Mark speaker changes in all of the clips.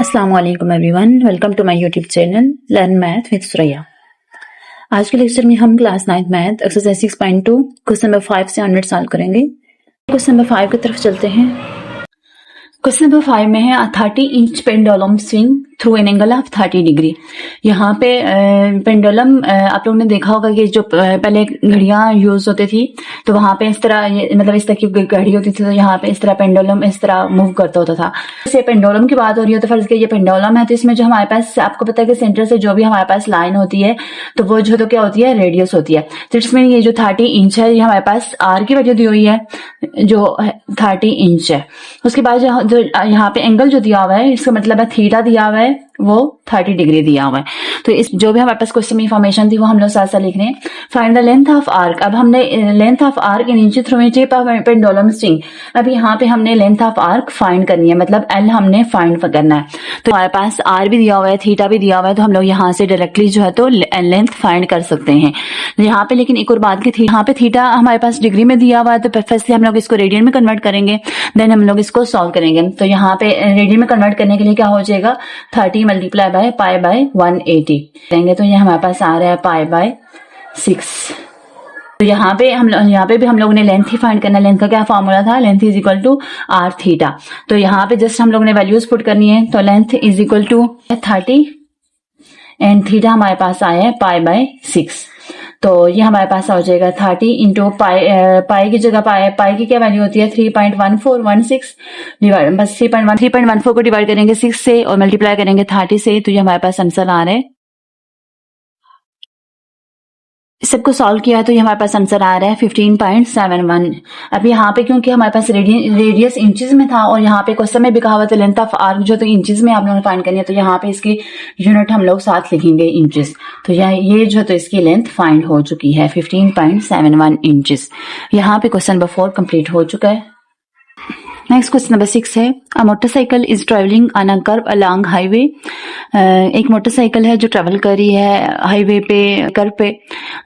Speaker 1: अस्सलाम वालेकुम everyone, welcome to my YouTube channel learn math with Suraiya. आज के लेक्चर में हम class 9 math exercise 6.2 question number 5 से 100 सॉल्व करेंगे। क्वेश्चन नंबर 5 की तरफ चलते हैं। क्वेश्चन नंबर 5 में है 30 inch pendulum swing through an angle of 30 degree. यहाँ पे पेंडुलम आप लोगों ने देखा होगा कि जो पहले घड़ियां यूज होती थी तो वहां पे इस तरह मतलब इस तरह की घड़ी होती थी, तो यहाँ पे इस तरह पेंडुलम इस तरह मूव करता होता था। जैसे पेंडुलम की बात हो रही है तो फर्ज कीजिए ये पेंडुलम है, तो इसमें जो हमारे पास आपको पता है कि सेंटर से जो भी हमारे पास लाइन होती है तो वो जो तो क्या होती है, रेडियस होती है। तो इसमें ये जो 30 इंच है ये हमारे पास आर की वैल्यू दी हुई है जो 30 इंच है। उसके बाद जो यहाँ पे एंगल जो दिया हुआ है इसका मतलब है थीटा दिया हुआ है, वो 30 डिग्री दिया हुआ है। तो इस जो भी हमारे पास क्वेश्चन में इंफॉर्मेशन थी वो हम लोग साथ साथ लिख रहे हैं। Find the length of arc. अब हमने length of arc in inch through tip of pendulum string. अब यहाँ पे हमने लेंथ ऑफ आर्क फाइंड करनी है, मतलब एल हमने फाइंड करना है। तो हमारे पास आर भी दिया हुआ है, थीटा भी दिया हुआ है, तो हम लोग यहाँ से डायरेक्टली जो है तो लेंथ फाइंड कर सकते हैं यहाँ पे। लेकिन एक और बात की थी, यहाँ पे थीटा हमारे पास डिग्री में दिया हुआ है तो फर्स्टली हम लोग इसको रेडियन में कन्वर्ट करेंगे, देन हम लोग इसको सॉल्व करेंगे। तो यहाँ पे रेडियन में कन्वर्ट करने के लिए क्या हो जाएगा, 30 मल्टीप्लाई बाय पाई बाय 180 करेंगे तो ये हमारे पास आ रहा है पाई बाय 6। तो यहाँ पे भी हम लोगों ने लेंथ ही फाइंड करना है। लेंथ का क्या फॉर्मूला था, length is equal to r theta. तो यहाँ पे जस्ट हम लोगों ने वैल्यूज पुट करनी है। तो length is equal to 30 and theta हमारे पास आया है पाई बाय 6। तो ये हमारे पास हो जाएगा 30 इंटू पाई की जगह पाई की क्या वैल्यू होती है 3.1416 डिवाइड, बस 3.14 को डिवाइड करेंगे 6 से और मल्टीप्लाई करेंगे 30 से, तो ये हमारे पास आंसर आ रहा है। सबको सॉल्व किया तो ये हमारे पास आंसर आ रहा है 15.71। अब यहाँ पे क्योंकि हमारे पास रेडियस इंचेस में था और यहाँ पे क्वेश्चन में भी कहा हुआ था लेंथ ऑफ आर्क जो तो इंचेस में आप लोगों ने फाइंड करनी है, तो यहाँ पे इसकी यूनिट हम लोग साथ लिखेंगे इंचेस। तो ये जो तो इसकी लेंथ फाइंड हो चुकी है 15.71 इंचेस। यहाँ पे क्वेश्चन नंबर 4 कंप्लीट हो चुका है। नेक्स्ट क्वेश्चन नंबर 6 है a motorcycle is travelling on a curve along highway. एक मोटरसाइकिल है जो ट्रेवल कर रही है हाईवे पे, कर्व पे।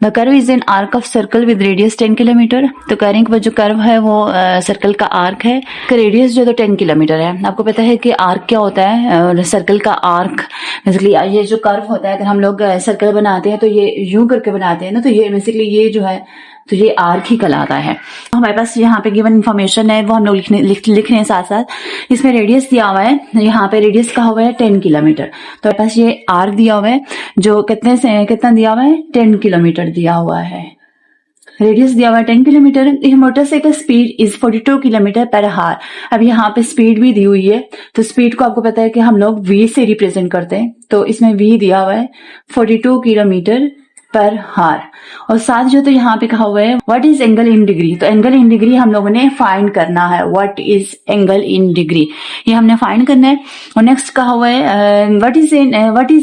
Speaker 1: The curve is an arc of circle with radius 10 kilometre. तो कह रहे हैं कि वो जो कर्व है वो सर्कल का आर्क है, रेडियस जो तो 10 किलोमीटर है। आपको पता है कि आर्क क्या होता है, सर्कल का आर्क बेसिकली ये जो कर्व होता है, अगर हम लोग सर्कल बनाते हैं तो ये यूं करके बनाते हैं ना, तो ये बेसिकली ये जो है तो ये आर्क ही कहलाता है। हमारे पास यहाँ पे गिवन इन्फॉर्मेशन है वो हम लोग लिख रहे हैं साथ साथ। इसमें रेडियस दिया हुआ है, यहाँ पे रेडियस का हुआ है 10 किलोमीटर। तो हमारे पास ये आर्क दिया हुआ है जो कितना दिया हुआ है 10 किलोमीटर दिया हुआ है, रेडियस दिया हुआ है 10 kilometre. Motorcycle speed is 42 kilometre पर हार। अब यहाँ पे स्पीड भी दी हुई है, तो स्पीड को आपको पता है कि हम लोग v से रिप्रेजेंट करते हैं, तो इसमें v दिया हुआ है 42 किलोमीटर पर हार। और साथ जो तो यहाँ पे कहा हुआ है what is angle in degree. तो एंगल इन डिग्री हम लोगों ने फाइंड करना है, what is angle in degree ये हमने फाइंड करना है। और नेक्स्ट कहा हुआ है what is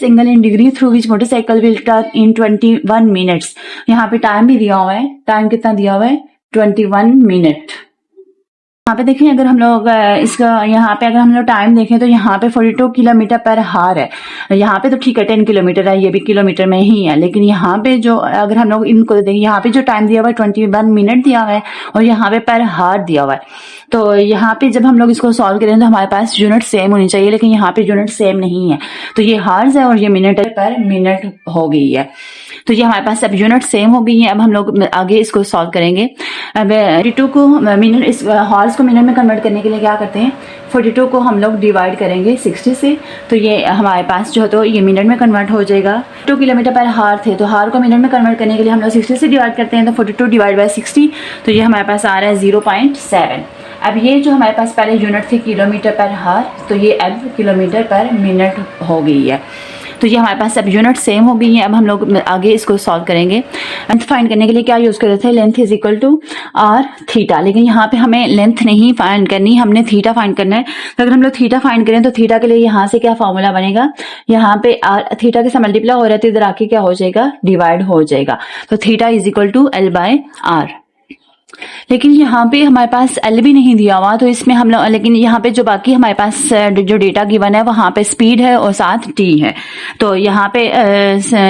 Speaker 1: angle in degree through which motorcycle will turn in 21 minutes. यहाँ पे टाइम भी दिया हुआ है, टाइम कितना दिया हुआ है 21 मिनट। यहाँ पे देखें अगर हम लोग इसका यहाँ पे अगर हम लोग टाइम देखें तो यहाँ पे 42 किलोमीटर पर हार है। यहाँ पे तो ठीक है 10 किलोमीटर है, ये भी किलोमीटर में ही है, लेकिन यहाँ पे जो अगर हम लोग इनको देखें यहाँ पे जो टाइम दिया हुआ है 21 मिनट दिया हुआ है और यहाँ पे पर हार दिया हुआ है। तो यहाँ पे जब हम लोग इसको सॉल्व करें तो हमारे पास यूनिट सेम होनी चाहिए, लेकिन यहाँ पे यूनिट सेम नहीं है, तो ये हार्स है और ये मिनट पर मिनट हो गई है। तो ये हमारे पास अब यूनिट सेम हो गई है। अब हम लोग आगे इसको सॉल्व करेंगे। अब 42 को मिनट, इस हॉर्स को मिनट में कन्वर्ट करने के लिए क्या करते हैं 42 को हम लोग डिवाइड करेंगे 60 से, तो ये हमारे पास जो है तो ये मिनट में कन्वर्ट हो जाएगा। 2 किलोमीटर पर हार थे, तो हार को मिनट में कन्वर्ट करने के लिए हम लोग 60 से डिवाइड करते हैं, तो 42 डिवाइड बाय 60, तो ये हमारे पास आ रहा है 0.7। अब ये जो हमारे पास पहले यूनिट थी किलोमीटर पर हार, तो ये अब किलोमीटर पर मिनट हो गई है। तो ये हमारे पास अब यूनिट सेम हो गई है। अब हम लोग आगे इसको सॉल्व करेंगे। लेंथ फाइंड करने के लिए क्या यूज करते थे, length is equal to r theta, लेकिन यहाँ पे हमें लेंथ नहीं फाइंड करनी, हमने थीटा फाइंड करना है। तो अगर हम लोग थीटा फाइंड करें तो थीटा के लिए यहाँ से क्या फॉर्मूला बनेगा, यहाँ पे आर थीटा के साथ मल्टीप्लाई हो रहा है तो इधर आके क्या हो जाएगा डिवाइड हो जाएगा। तो theta is equal to l by r. लेकिन यहाँ पे हमारे पास एल भी नहीं दिया हुआ, तो इसमें हम लोग, लेकिन यहाँ पे जो बाकी हमारे पास जो डेटा गिवन है वहाँ पे स्पीड है और साथ टी है। तो यहाँ पे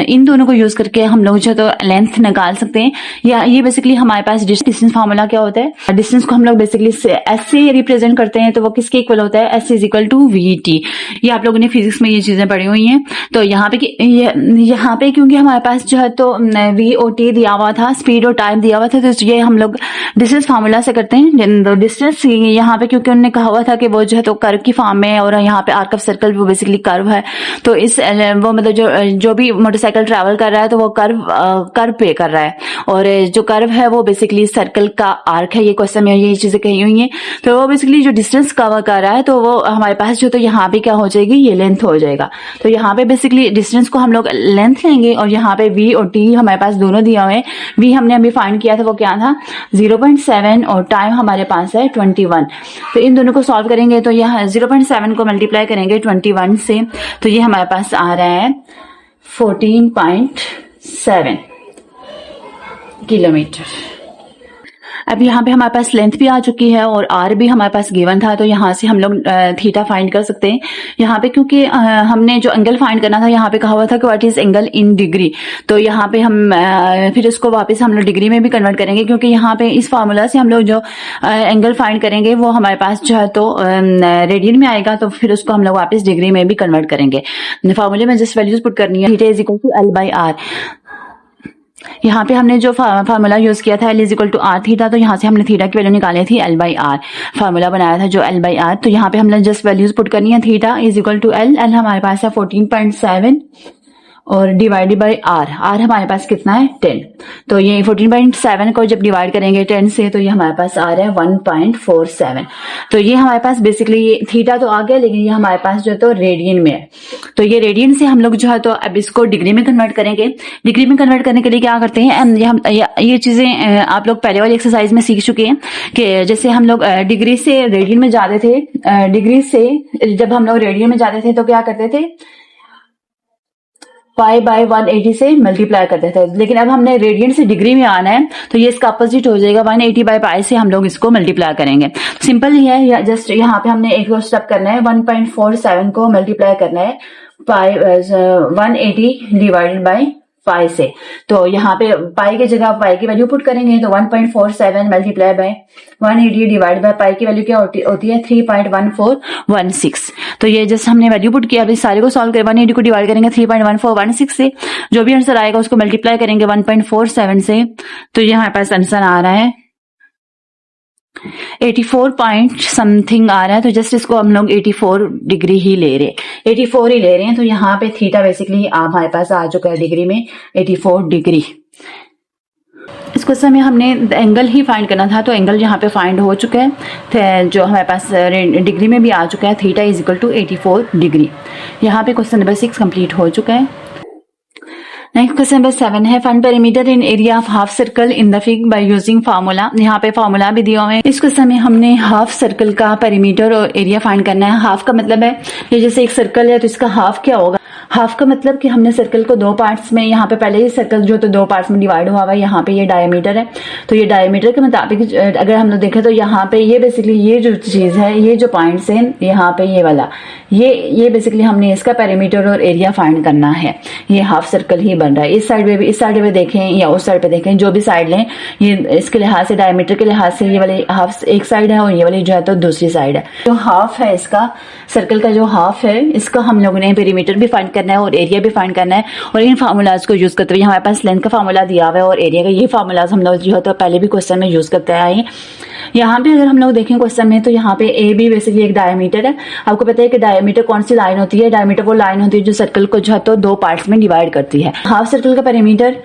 Speaker 1: इन दोनों को यूज करके हम लोग जो तो लेंथ निकाल सकते हैं। या ये बेसिकली हमारे पास डिस्टेंस फार्मूला क्या होता है, डिस्टेंस को हम लोग बेसिकली एस से रिप्रेजेंट करते हैं, तो वो किसके इक्वल होता है, s is equal to v t. ये आप लोगों ने फिजिक्स में ये चीजें पढ़ी हुई हैं। तो यहाँ पे यहाँ पे क्योंकि हमारे पास जो है तो वी ओ टी दिया हुआ था, स्पीड और टाइम दिया हुआ था, तो ये हम लोग डिस्टेंस फार्मूला से करते हैं। डिस्टेंस यहाँ पे क्योंकि उन्होंने कहा हुआ था कि वो जो है तो कर्व की फॉर्म में है, और यहाँ पे आर्क ऑफ सर्कल वो बेसिकली कर्व है। तो इस वो मतलब जो भी मोटरसाइकिल ट्रैवल कर रहा है तो वो कर्व पे कर रहा है, और जो कर्व है वो बेसिकली सर्कल का आर्क है। ये क्वेश्चन में ये चीजें कही हुई हैं। तो वो बेसिकली जो डिस्टेंस कवर कर रहा है तो वो हमारे पास जो तो यहाँ पे क्या हो जाएगी, ये लेंथ हो जाएगा। तो यहाँ पे बेसिकली डिस्टेंस को हम लोग लेंथ लेंगे, और यहाँ पे वी और टी हमारे पास दोनों दिया हुए हैं। वी हमने अभी फाइंड किया था, वो क्या था 0.7, और टाइम हमारे पास है 21। तो इन दोनों को सॉल्व करेंगे तो यह 0.7 को मल्टीप्लाई करेंगे 21 से, तो ये हमारे पास आ रहा है 14.7 किलोमीटर। अब यहाँ पे हमारे पास लेंथ भी आ चुकी है और आर भी हमारे पास गिवन था, तो यहाँ से हम लोग थीटा फाइंड कर सकते हैं। यहाँ पे क्योंकि हमने जो एंगल फाइंड करना था, यहाँ पे कहा हुआ था कि what is angle in degree, तो यहाँ पे हम फिर इसको वापस हम लोग डिग्री में भी कन्वर्ट करेंगे, क्योंकि यहाँ पे इस फार्मूला से हम लोग जो एंगल फाइंड करेंगे वो हमारे पास जो है तो रेडियन में आएगा, तो फिर उसको हम लोग वापस डिग्री में भी कन्वर्ट करेंगे। फार्मूले में जस्ट वैल्यूज पुट करनी है, theta is equal to l by r. यहाँ पे हमने जो फार्मूला यूज किया था l is equal to r theta, तो यहाँ से हमने थीटा की वैल्यू निकाली थी एल बाई आर, फार्मूला बनाया था जो एल बाई आर। तो यहाँ पे हमने जस्ट वैल्यूज पुट करनी है, theta is equal to l हमारे पास है 14.7 और डिवाइडेड बाई आर हमारे पास कितना है 10। तो ये 14.7 को जब डिवाइड करेंगे 10 से, तो ये हमारे पास आ रहा है 1.47। तो ये हमारे पास बेसिकली ये थीटा तो आ गया, लेकिन ये हमारे पास जो है तो रेडियन में है। तो ये रेडियन से हम लोग जो है तो अब इसको डिग्री में कन्वर्ट करेंगे। डिग्री में कन्वर्ट करने के लिए क्या करते हैं, ये चीजें आप लोग पहले वाली एक्सरसाइज में सीख चुके हैं कि जैसे हम लोग डिग्री से रेडियन में जाते थे, डिग्री से जब हम लोग रेडियन में जाते थे तो क्या करते थे, पाई बाय 180 से मल्टीप्लाई करते थे। लेकिन अब हमने रेडियन से डिग्री में आना है, तो ये इसका अपोजिट हो जाएगा, 180 बाय पाई से हम लोग इसको मल्टीप्लाई करेंगे। सिंपल ही है, जस्ट यहाँ पे हमने एक और स्टेप करना है, 1.47 को मल्टीप्लाई करना है पाई 180 डिवाइडेड बाय पाई से। तो यहाँ पे पाई की जगह पाई की वैल्यू पुट करेंगे, तो 1.47 multiply by 180 divide by pi की वैल्यू क्या होती है 3.1416। तो ये जस्ट हमने वैल्यू पुट किया। अब इस सारे को सॉल्व करें, 180 को डिवाइड करेंगे 3.1416 से, जो भी आंसर आएगा उसको मल्टीप्लाई करेंगे 1.47 से, तो ये हमारे पास आंसर आ रहा है 84 पॉइंट समथिंग आ रहा है। तो जस्ट इसको हम लोग 84 डिग्री ही ले रहे हैं, 84 ही ले रहे हैं। तो यहाँ पे थीटा बेसिकली हमारे पास आ चुका है डिग्री में 84 डिग्री। इस क्वेश्चन में हमने एंगल ही फाइंड करना था, तो एंगल यहाँ पे फाइंड हो चुका है, जो हमारे पास डिग्री में भी आ चुका है, theta is equal to 84 degree. यहाँ पे क्वेश्चन नंबर 6 कंप्लीट हो चुका है। नेक्स्ट क्वेश्चन नंबर 7 है, find perimeter in area of half circle in the figure by using formula. यहाँ पे फार्मूला भी दिया हुआ है। इस क्वेश्चन में हमने हाफ सर्कल का पेरीमीटर और एरिया फाइंड करना है। हाफ का मतलब है ये जैसे एक सर्कल है तो इसका हाफ क्या होगा, हाफ का मतलब कि हमने सर्कल को दो पार्ट्स में, यहाँ पे पहले ही सर्कल जो तो दो पार्ट्स में डिवाइड हुआ हुआ है, यहाँ पे ये डायमीटर है, तो ये डायमीटर के मुताबिक अगर हम लोग देखें तो यहाँ पे ये बेसिकली ये जो चीज है, ये जो पॉइंट्स है यहाँ पे ये वाला, ये बेसिकली हमने इसका पेरीमीटर और एरिया फाइंड करना है। ये हाफ सर्कल ही बन रहा है। इस साइड पे भी, इस साइड पे देखें या उस साइड पे देखें, जो भी साइड लें, ये इसके लिहाज से डायमीटर के लिहाज से ये वाली हाफ एक साइड है और ये वाली जो है तो दूसरी साइड है। जो हाफ है इसका सर्कल का जो हाफ है, इसका हम लोगों ने पेरीमीटर भी फाइंड करना है और एरिया भी फाइंड करना है। और इन फार्मूलाज को यूज करते हुए हमारे पास लेंथ का फार्मूला दिया हुआ है और एरिया का, ये फार्मूलाज हम लोग जो है तो पहले भी क्वेश्चन में यूज करते आए हैं। यहाँ पे अगर हम लोग देखें क्वेश्चन में, तो यहाँ पे ए बी बेसिकली एक डायमीटर है। आपको पता है कि डायमीटर कौन सी लाइन होती है, डायमीटर वो लाइन होती है जो सर्कल को जो है तो दो पार्ट्स में डिवाइड करती है। हाफ सर्कल का पेरीमीटर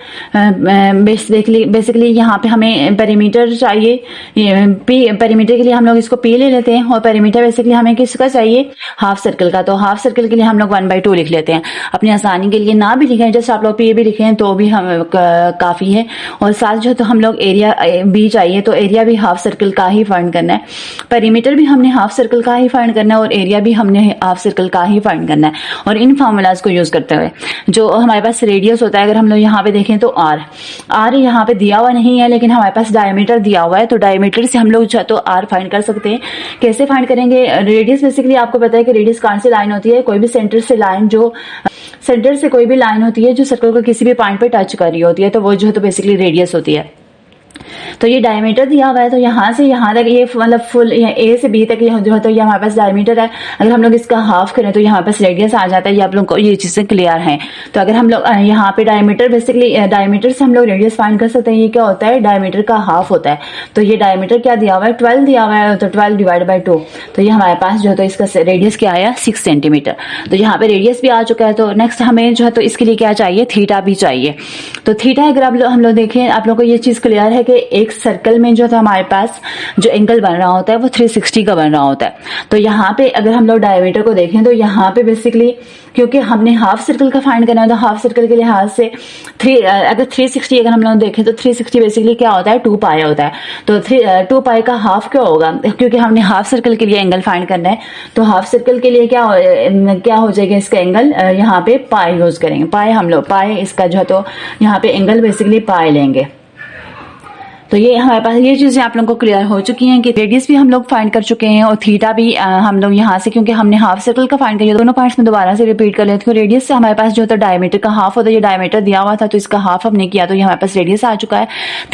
Speaker 1: बेसिकली यहाँ पे हमें पेरीमीटर चाहिए, पेरीमीटर के लिए हम लोग इसको पी ले लेते हैं, और पेरीमीटर बेसिकली हमें किसका चाहिए, हाफ सर्कल का। तो हाफ सर्कल के लिए हम लोग 1/2 लिख लेते हैं। अपनी आसानी के लिए ना भी लिखें, जैसे आप लोग पी भी लिखें तो भी हम काफी है। और साथ जो तो हम लोग एरिया बी चाहिए, तो एरिया भी हाफ सर्कल का ही फाइंड करना है, पेरीमीटर भी हमने हाफ सर्कल का ही फाइंड करना है और एरिया भी हमने हाफ सर्कल का ही फाइंड करना है। और इन फार्मूलाज को यूज करते हुए जो हमारे पास रेडियस होता है, अगर हम लोग यहाँ पे देखें तो आर यहाँ पे दिया हुआ नहीं है, लेकिन हमारे पास डायमीटर दिया हुआ है, तो डायमीटर से हम लोग जो है तो आर फाइंड कर सकते हैं। कैसे फाइंड करेंगे? रेडियस बेसिकली आपको पता है कि रेडियस कहाँ से लाइन होती है, कोई भी सेंटर से लाइन, जो सेंटर से कोई भी लाइन होती है जो सर्कल को किसी भी पॉइंट पे टच कर रही होती है, तो वो जो है तो बेसिकली रेडियस होती है। तो ये डायमीटर दिया हुआ है, तो यहाँ से यहाँ तक ये मतलब फुल ए से बी तक ये जो है तो ये हमारे पास डायमीटर है। अगर हम लोग इसका हाफ करें तो यहाँ पास रेडियस आ जाता है। ये आप लोग को ये चीजें क्लियर हैं। तो अगर हम लोग यहाँ पे डायमीटर बेसिकली डायमीटर से हम लोग रेडियस फाइंड कर सकते हैं। ये क्या होता है? डायमीटर का हाफ होता है। तो ये डायमीटर क्या दिया हुआ है? 12 दिया हुआ है, तो 12 डिवाइड बाई 2, तो ये हमारे पास जो है तो इसका रेडियस क्या आया? 6 सेंटीमीटर। तो यहाँ पे रेडियस भी आ चुका है। तो नेक्स्ट हमें जो है तो इसके लिए क्या चाहिए? थीटा भी चाहिए। तो थीटा अगर हम लोग देखें, आप लोग को ये चीज क्लियर है कि एक सर्कल में जो था हमारे पास जो एंगल बन रहा होता है वो 360 का बन रहा होता है। तो यहाँ पे अगर हम लोग डायमीटर को देखें तो यहाँ पे बेसिकली क्योंकि हमने हाफ सर्कल का फाइंड करना है, तो हाफ सर्कल के लिहाज से अगर 360 अगर हम लोग देखें तो 360 बेसिकली क्या होता है? 2 पाई होता है। तो 2 पाई का हाफ क्या होगा? क्योंकि हमने हाफ सर्कल के लिए एंगल फाइंड करना है, तो हाफ सर्कल के लिए क्या हो जाएगा इसका एंगल? यहाँ पे पाई यूज करेंगे। पाई हम लोग पाई इसका जो है तो यहाँ पे एंगल बेसिकली पाई लेंगे। तो ये हमारे पास ये चीजें आप लोगों को क्लियर हो चुकी हैं कि रेडियस भी हम लोग फाइंड कर चुके हैं और थीटा भी हम लोग यहाँ से, क्योंकि हमने हाफ सर्कल का फाइंड किया। दोनों पॉइंट्स में दोबारा से रिपीट कर लेते हैं। रेडियस से हमारे पास जो होता है डायमीटर का हाफ होता है। ये डायमीटर दिया हुआ था तो इसका हाफ हमने किया, तो ये हमारे पास रेडियस आ चुका है।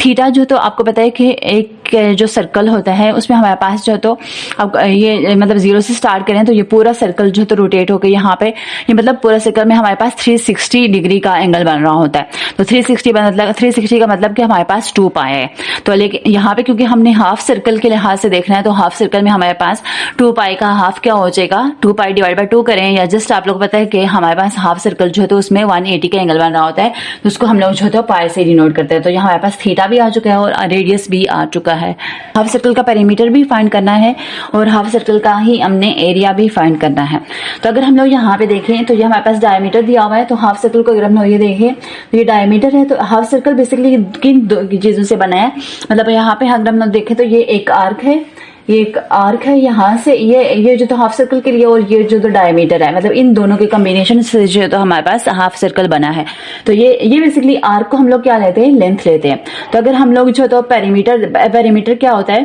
Speaker 1: थीटा जो तो आपको पता है कि एक जो सर्कल होता है उसमें हमारे पास जो तो अब ये मतलब 0 से स्टार्ट करें तो ये पूरा सर्कल जो तो रोटेट होकर यहाँ पे ये मतलब पूरा सर्कल में हमारे पास 360 डिग्री का एंगल बन रहा होता है। तो 360 का मतलब कि हमारे पास 2 पाई है। तो लेकिन यहाँ पे क्योंकि हमने हाफ सर्कल के लिहाज से देखना है, तो हाफ सर्कल में हमारे पास 2 पाई का हाफ क्या हो जाएगा? 2 पाई डिवाइड बाय 2 करें, या जस्ट आप लोग पता है कि हमारे पास हाफ सर्कल जो है तो उसमें 180 का एंगल बन रहा होता है, तो उसको हम लोग जो है तो पाई से डिनोट करते हैं। तो यहाँ हमारे पास थीटा भी आ चुका है और रेडियस भी आ चुका है। हाफ सर्कल का पेरीमीटर भी फाइंड करना है और हाफ सर्कल का ही हमने एरिया भी फाइंड करना है। तो अगर हम लोग यहाँ पे देखें तो ये हमारे पास डायमीटर दिया हुआ है, तो हाफ सर्कल को अगर हम लोग ये देखें तो ये डायमीटर है। तो हाफ सर्कल बेसिकली किन दो चीजों से बना है? मतलब यहाँ पे अगर हम लोग देखें तो ये एक आर्क है, ये एक आर्क है यहाँ से, ये जो तो हाफ सर्कल के लिए और ये जो तो डायमीटर है, मतलब इन दोनों के कॉम्बिनेशन से जो तो हमारे पास हाफ सर्कल बना है। तो ये बेसिकली आर्क को हम लोग क्या लेते हैं? लेंथ लेते हैं। तो अगर हम लोग जो तो पेरीमीटर क्या होता है?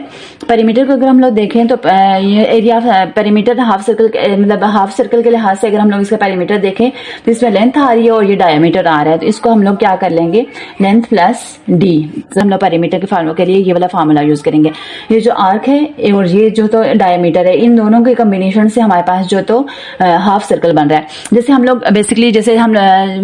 Speaker 1: पेरीमीटर को अगर हम लोग देखें तो ये एरिया पेरीमीटर हाफ सर्कल मतलब हाफ सर्कल के लिहाज से अगर हम लोग इसका पेरीमीटर देखें तो इसमें लेंथ आ रही है और ये डायमीटर आ रहा है। तो इसको हम लोग क्या कर लेंगे? Length plus D. तो हम लोग पेरीमीटर के फार्मूला के लिए ये वाला फार्मूला यूज करेंगे। ये जो आर्क है और ये जो तो डायमीटर है, इन दोनों के कॉम्बिनेशन से हमारे पास जो तो हाफ सर्कल बन रहा है। जैसे हम लोग बेसिकली जैसे हम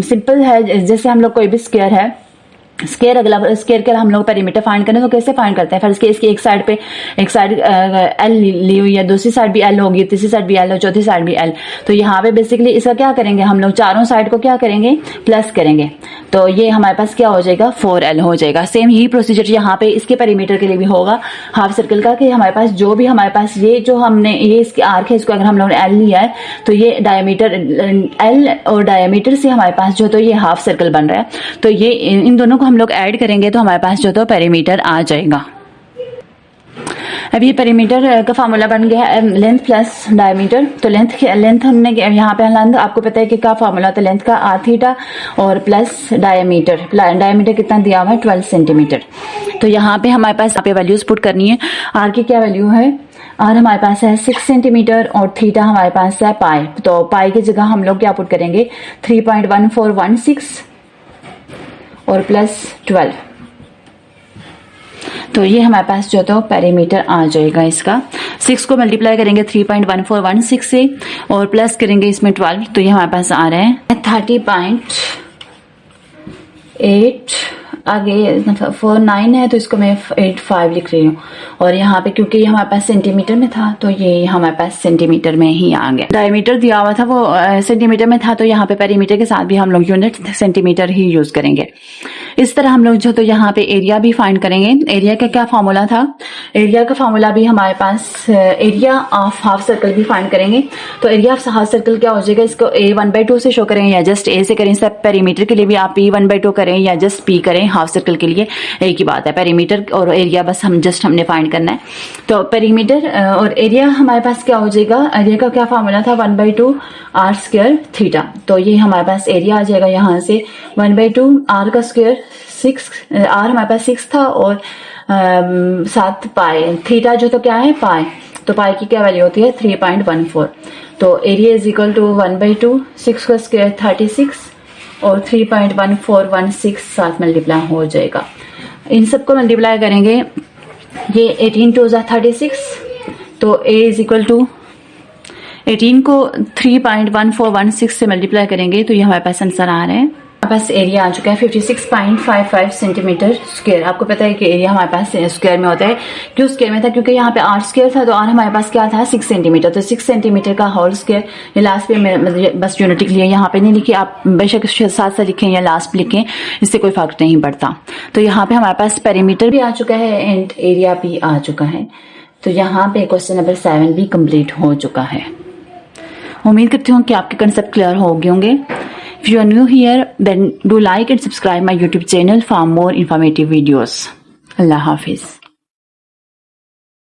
Speaker 1: सिंपल है, जैसे हम लोग कोई भी स्क्वायर है, स्क्वायर के हम लोग पेरीमीटर फाइंड करें तो कैसे फाइंड करते हैं? फर्स्ट के इसकी एक साइड एल ली हुई है, दूसरी साइड भी एल होगी, तीसरी साइड भी एल और चौथी साइड भी एल। तो यहाँ पे बेसिकली इसका क्या करेंगे? हम लोग चारों साइड को क्या करेंगे? प्लस करेंगे। तो ये हमारे पास क्या हो जाएगा? 4L हो जाएगा। सेम ही प्रोसीजर यहाँ पे इसके पेरीमीटर के लिए भी होगा हाफ सर्कल का, कि हमारे पास जो भी हमारे पास ये जो हमने ये इसकी आर्क है, इसको अगर हम लोग एल लिया है तो ये डायमीटर एल और डायमीटर से हमारे पास जो तो ये हाफ सर्कल बन रहा है। तो ये इन दोनों को हम लोग ऐड करेंगे तो हमारे पास जो तो पेरीमीटर आ जाएगा। अब ये पेरीमीटर का फार्मूला बन गया है लेंथ प्लस डायमीटर। तो लेंथ हमने यहाँ पे लेंथ आपको पता है कि क्या फार्मूला होता है? लेंथ का आर थीटा और प्लस डायमीटर। डायमीटर कितना दिया हुआ है? 12 सेंटीमीटर। तो यहाँ पे हमारे पास यहाँ पे वैल्यूज पुट करनी है। आर की क्या वैल्यू है? आर हमारे पास है 6 सेंटीमीटर और थीटा हमारे पास है पाई। तो पाई की जगह हम लोग क्या पुट करेंगे? 3.1416 और प्लस 12। तो ये हमारे पास जो तो पेरीमीटर आ जाएगा। इसका 6 को मल्टीप्लाई करेंगे 3.1416 से और प्लस करेंगे इसमें 12, तो ये हमारे पास आ रहा है 30.8। आगे 49 है तो इसको मैं 85 लिख रही हूँ। और यहाँ पे क्योंकि ये हमारे पास सेंटीमीटर में था तो ये हमारे पास सेंटीमीटर में ही आ गया। डायमीटर दिया हुआ था वो सेंटीमीटर में था, तो यहाँ पे पेरीमीटर के साथ भी हम लोग यूनिट सेंटीमीटर ही यूज करेंगे। इस तरह हम लोग जो तो यहाँ पे एरिया भी फाइंड करेंगे। एरिया का क्या फॉर्मूला था, एरिया का फॉर्मूला भी हमारे पास एरिया ऑफ हाफ सर्कल भी फाइंड करेंगे। तो एरिया ऑफ हाफ सर्कल क्या हो जाएगा, इसको a 1/2 से शो करें या जस्ट a से करें। सब पेरीमीटर के लिए भी आप p 1/2 करें या जस्ट p करें, हाफ सर्कल के लिए एक ही बात है। पेरीमीटर और एरिया बस हमने फाइंड करना है। तो पेरीमीटर और एरिया हमारे पास क्या हो जाएगा, एरिया का क्या फॉर्मूला था 1/2 r स्क्वायर थीटा। तो ये हमारे पास एरिया आ जाएगा यहाँ से 1/2 r का स्क्वायर 6, r हमारे पास 6 था और 7 पाई, थीटा जो तो क्या है पाई, तो पाई की क्या वैल्यू होती है 3.14। तो एरिया इज इक्वल टू 1/2 6 का स्क्वायर 36 और 3.1416 साथ मल्टीप्लाई हो जाएगा। इन सबको मल्टीप्लाई करेंगे, ये 18 2 36, तो a इज इक्वल टू 18 को 3.1416 से मल्टीप्लाई करेंगे तो ये हमारे पास आंसर आ रहा है। हमारे पास एरिया आ चुका है 56.55 सेंटीमीटर स्क्वायर। आपको पता है कि एरिया हमारे पास स्क्वायर में होता है, क्यों स्क्वायर में था, क्योंकि यहाँ पे r स्क्वायर था तो r हमारे पास क्या था 6 सेंटीमीटर। तो 6 सेंटीमीटर का होल स्क्वायर, ये लास्ट पे मैं बस यूनिट लिखी है, यहाँ पे नहीं लिखी, आप बेशक साथ साथ लिखें या लास्ट लिखें, इससे कोई फर्क नहीं पड़ता। तो यहाँ पे हमारे पास पेरीमीटर भी आ चुका है एंड एरिया भी आ चुका है। तो यहाँ पे क्वेश्चन नंबर 7 भी कंप्लीट हो चुका है। उम्मीद करती हूँ कि आपके कंसेप्ट क्लियर हो गए होंगे। If you are new here, then do like and subscribe my YouTube channel for more informative videos. Allah Hafiz.